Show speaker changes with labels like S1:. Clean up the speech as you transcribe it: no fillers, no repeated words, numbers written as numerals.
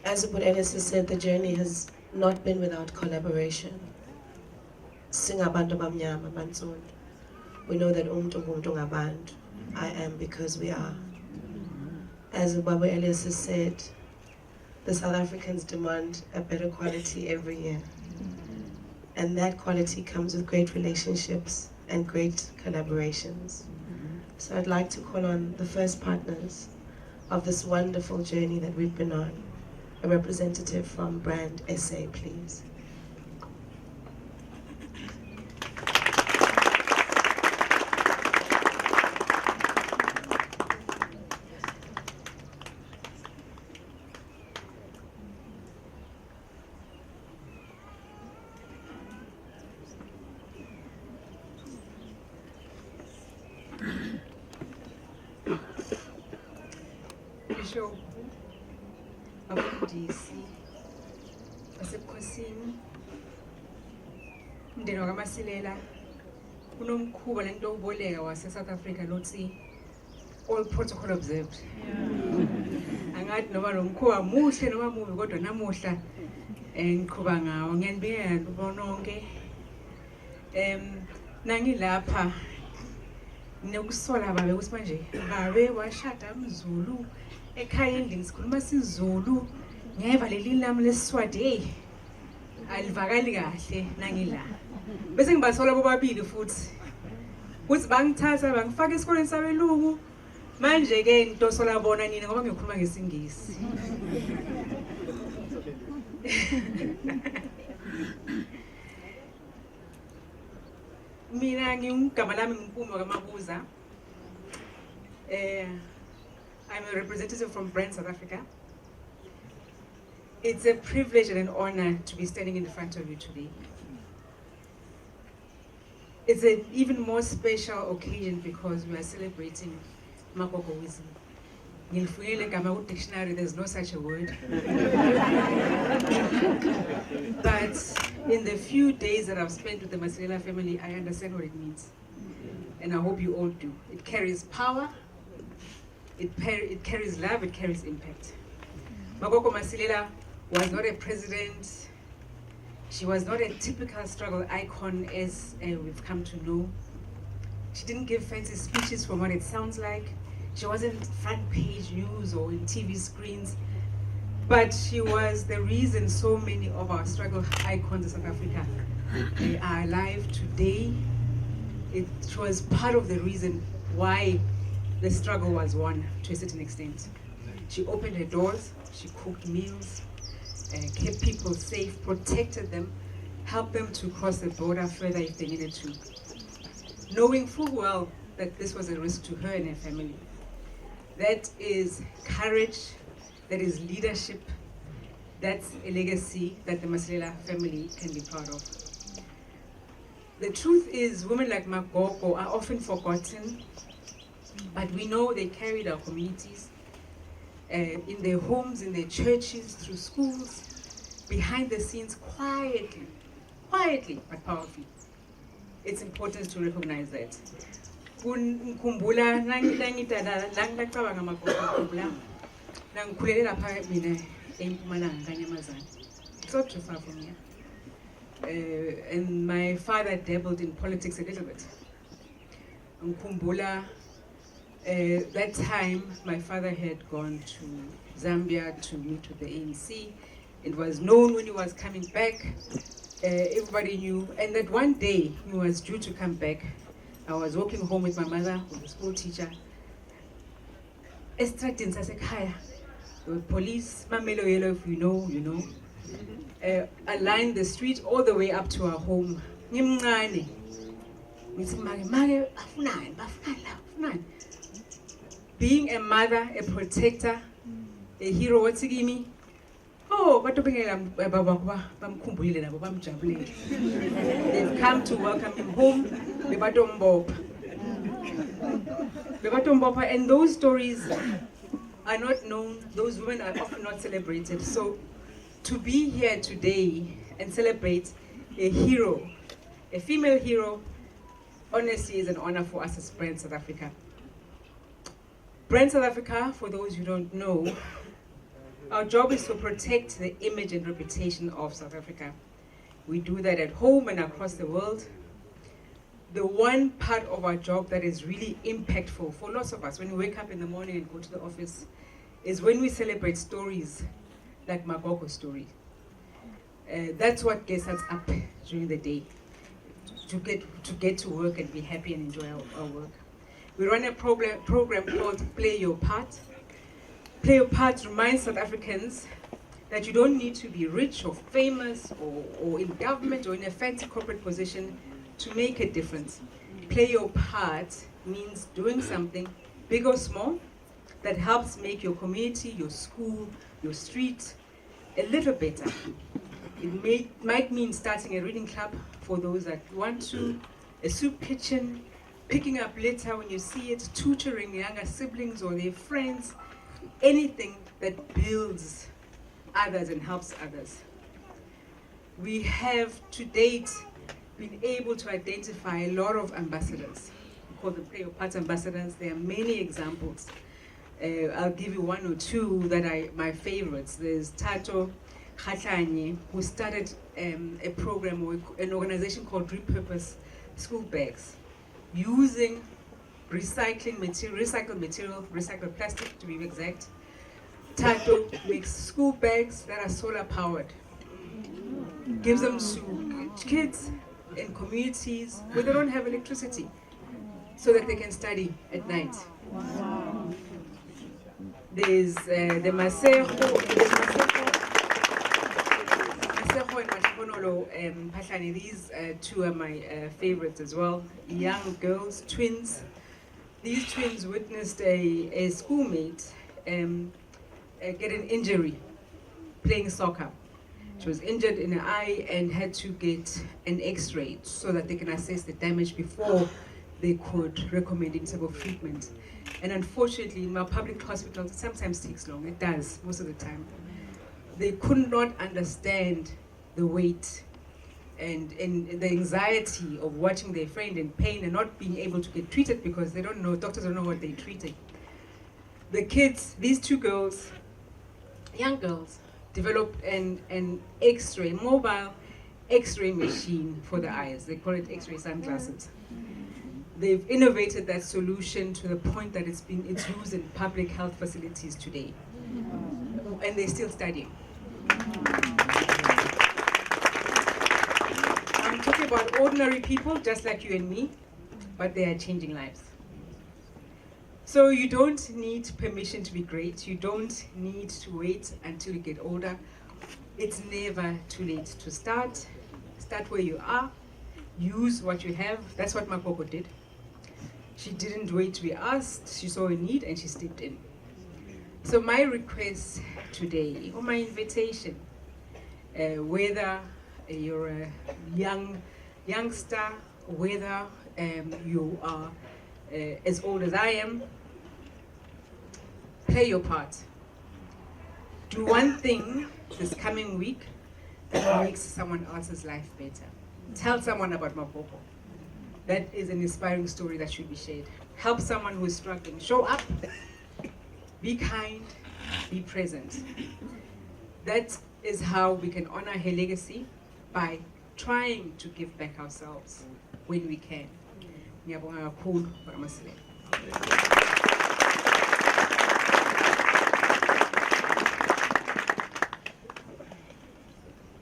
S1: As Ubud Ellis has said, the journey has not been without collaboration. Singabantu bamnyama bantsundu. We know that umuntu ngabantu. I am because we are. As Ubaba Elias has said, the South Africans demand a better quality every year. And that quality comes with great relationships and great collaborations. So I'd like to call on the first partners of this wonderful journey that we've been on. A representative from Brand SA, please.
S2: Bishop, abafundisi basebukhosini, umndeni wakaMasilela kunomkhuba lento uboleka wase-South Africa lothi all protocol observed. Angathi noma lo mkhuba muhle noma mubi kodwa namuhla ngiqhuba ngawo. Ngiyanibingelela bononke. Nangilapha nginokusola babe ukuthi manje babe washada umZulu ekhaya endlini sikhuluma isiZulu ngeva leli lami leSiswati hey alivakali kahle nangila bese ngibasola bobabili futhi ukuthi bangithatha bangifaka esikoleni sabelungu manje ke ntosola bona nini ngoba ngikhuluma ngesingisi. Mina ngigama lami ngimpumo kaMabuza. I'm a representative from Brand South Africa. It's a privilege and an honor to be standing in front of you today. It's an even more special occasion because we are celebrating Magogoism. In Fuele dictionary, there's no such a word. But in the few days that I've spent with the Masilela family, I understand what it means. And I hope you all do. It carries power, it carries love, it carries impact. Magogo Masilela was not a president. She was not a typical struggle icon as we've come to know. She didn't give fancy speeches from what it sounds like. She wasn't front page news or in TV screens, but she was the reason so many of our struggle icons in South Africa are alive today. It was part of the reason why the struggle was won to a certain extent. She opened her doors, she cooked meals, kept people safe, protected them, helped them to cross the border further if they needed to, knowing full well that this was a risk to her and her family. That is courage, that is leadership, that's a legacy that the Masilela family can be proud of. The truth is, women like Magogo are often forgotten, but we know they carried our communities in their homes, in their churches, through schools, behind the scenes, quietly but powerfully. It's important to recognize that. Ngikhumbula nangidala la ngicabanga Magogo nangikhulele lapha mina eMpumalanga kaNyamazane. It's not too far from here. And my father dabbled in politics a little bit. Ngikhumbula that time my father had gone to Zambia to meet with the ANC. It was known when he was coming back. Everybody knew, and that one day he was due to come back. I was walking home with my mother, who was a school teacher. Estradin sasekhaya, the police, Mamelo Yellow, if you know, you know, aligned the street all the way up to our home. Ngimncane. Ngithi mage afunani bafunani. Being a mother, a protector, a hero, what's it give me? Oh, but they've come to welcome him home. And those stories are not known. Those women are often not celebrated. So to be here today and celebrate a hero, a female hero, honestly is an honor for us as Brand South Africa. Brand South Africa, for those who don't know, our job is to protect the image and reputation of South Africa. We do that at home and across the world. The one part of our job that is really impactful for lots of us when we wake up in the morning and go to the office is when we celebrate stories like Magogo's story. That's what gets us up during the day, to get to work and be happy and enjoy our work. We run a program called Play Your Part. Play Your Part reminds South Africans that you don't need to be rich or famous or in government or in a fancy corporate position to make a difference. Play your part means doing something, big or small, that helps make your community, your school, your street a little better. It might mean starting a reading club for those that want to, a soup kitchen, picking up litter when you see it, tutoring younger siblings or their friends, anything that builds others and helps others. We have to date been able to identify a lot of ambassadors. We call them Play Your Part ambassadors. There are many examples. I'll give you one or two that are my favorites. There's Tato Khatlanye, who started a program or an organization called Repurpose School Bags, using recycled plastic to be exact. Tato makes school bags that are solar powered, gives them to kids in communities where they don't have electricity, so that they can study at night. Wow. There's the Masejo and Mashikonolo Pahlani. These two are my favorites as well. Young girls, twins. These twins witnessed a schoolmate get an injury playing soccer. She was injured in her eye and had to get an x-ray so that they can assess the damage before they could recommend any type of treatment. And unfortunately, in my public hospitals, it sometimes takes long. It does, most of the time. They could not understand the weight and the anxiety of watching their friend in pain and not being able to get treated because they don't know, doctors don't know what they're treating. The kids, these two girls, young girls, developed an x-ray, mobile x-ray machine for the eyes. They call it x-ray sunglasses. They've innovated that solution to the point that it's used in public health facilities today. And they're still studying. I'm talking about ordinary people just like you and me, but they are changing lives. So you don't need permission to be great. You don't need to wait until you get older. It's never too late to start. Start where you are. Use what you have. That's what Magogo did. She didn't wait to be asked. She saw a need and she stepped in. So my request today, or my invitation, whether you're a youngster, whether you are as old as I am, play your part. Do one thing this coming week that makes someone else's life better. Tell someone about Magogo. That is an inspiring story that should be shared. Help someone who is struggling. Show up. Be kind. Be present. That is how we can honor her legacy, by trying to give back ourselves when we can. Ngiyabonga kakhulu for amasele.